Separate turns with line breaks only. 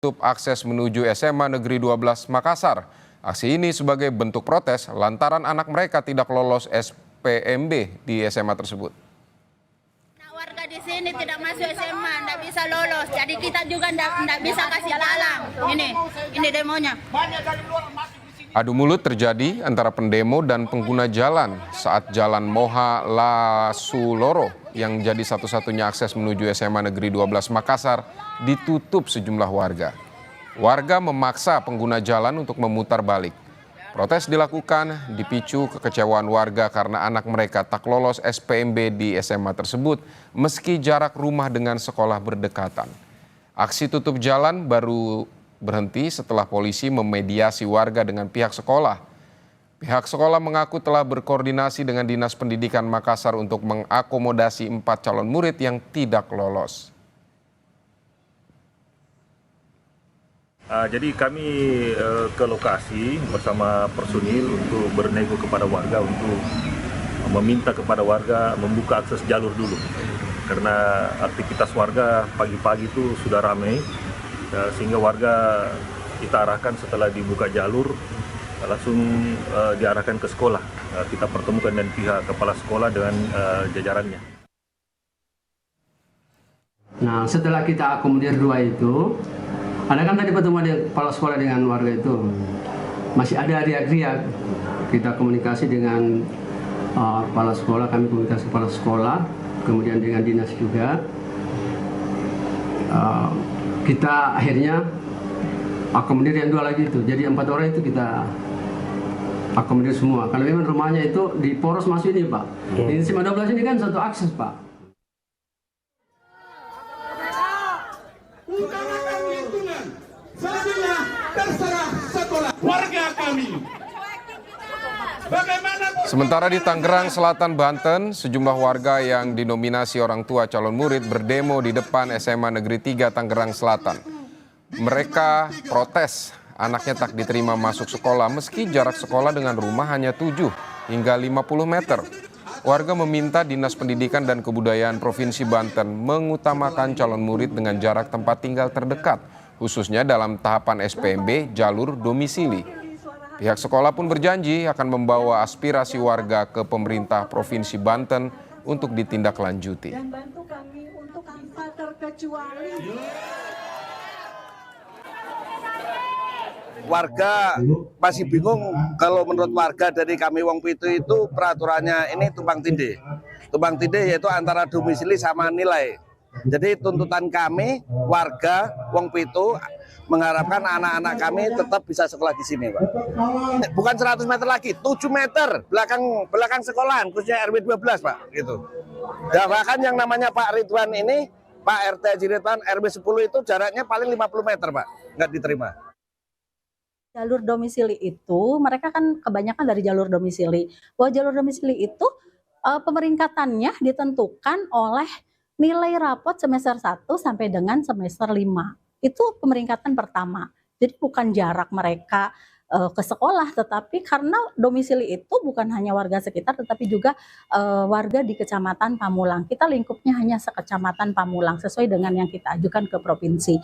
Tutup akses menuju SMA Negeri 12 Makassar. Aksi ini sebagai bentuk protes lantaran anak mereka tidak lolos SPMB di SMA tersebut.
Warga di sini tidak masuk SMA, tidak bisa lolos. Jadi kita juga tidak bisa kasih jalan. Ini demonya.
Adu mulut terjadi antara pendemo dan pengguna jalan saat Jalan Moha Lasuloro yang jadi satu-satunya akses menuju SMA Negeri 12 Makassar ditutup sejumlah warga. Warga memaksa pengguna jalan untuk memutar balik. Protes dilakukan dipicu kekecewaan warga karena anak mereka tak lolos SPMB di SMA tersebut meski jarak rumah dengan sekolah berdekatan. Aksi tutup jalan baru berhenti setelah polisi memediasi warga dengan pihak sekolah. Pihak sekolah mengaku telah berkoordinasi dengan Dinas Pendidikan Makassar untuk mengakomodasi 4 calon murid yang tidak lolos.
Jadi kami ke lokasi bersama personil untuk bernego kepada warga untuk meminta kepada warga membuka akses jalur dulu. Karena aktivitas warga pagi-pagi itu sudah ramai, sehingga warga kita arahkan setelah dibuka jalur langsung diarahkan ke sekolah. Kita pertemukan dengan pihak kepala sekolah dengan jajarannya.
Nah, setelah kita akomodir dua itu, ada kan tadi pertemuan kepala sekolah dengan warga itu, masih ada riak-riak. Kita komunikasi dengan kepala sekolah, kami komunikasi kepala sekolah, kemudian dengan dinas juga. Kita akhirnya akomodir yang dua lagi itu, jadi 4 orang itu kita akomodir semua. Karena memang rumahnya itu di poros masuk ini, Pak. Di SMA 12 ini kan satu akses, Pak.
Warga kami.
Sementara di Tangerang Selatan, Banten, sejumlah warga yang dinominasi orang tua calon murid berdemo di depan SMA Negeri 3 Tangerang Selatan. Mereka protes anaknya tak diterima masuk sekolah meski jarak sekolah dengan rumah hanya 7 hingga 50 meter. Warga meminta Dinas Pendidikan dan Kebudayaan Provinsi Banten mengutamakan calon murid dengan jarak tempat tinggal terdekat, khususnya dalam tahapan SPMB jalur domisili. Pihak sekolah pun berjanji akan membawa aspirasi warga ke pemerintah Provinsi Banten untuk ditindaklanjuti.
Dan bantu kami untuk tanpa terkecuali.
Warga masih bingung kalau menurut warga dari kami Wong Pitu itu peraturannya ini tumpang tindih. Tumpang tindih yaitu antara domisili sama nilai. Jadi tuntutan kami warga Wong Pitu mengharapkan anak-anak kami tetap bisa sekolah di sini, Pak. Bukan 100 meter lagi, 7 meter belakang sekolahan, khususnya RW 12, Pak, gitu. Dan bahkan yang namanya Pak Ridwan ini, Pak RT Haji Ridwan RW 10 itu jaraknya paling 50 meter, Pak, nggak diterima.
Jalur domisili itu, mereka kan kebanyakan dari jalur domisili. Bahwa jalur domisili itu pemeringkatannya ditentukan oleh nilai rapot semester 1 sampai dengan semester 5. Itu pemeringkatan pertama. Jadi bukan jarak mereka ke sekolah, tetapi karena domisili itu bukan hanya warga sekitar, tetapi juga warga di Kecamatan Pamulang. Kita lingkupnya hanya sekecamatan Pamulang, sesuai dengan yang kita ajukan ke provinsi.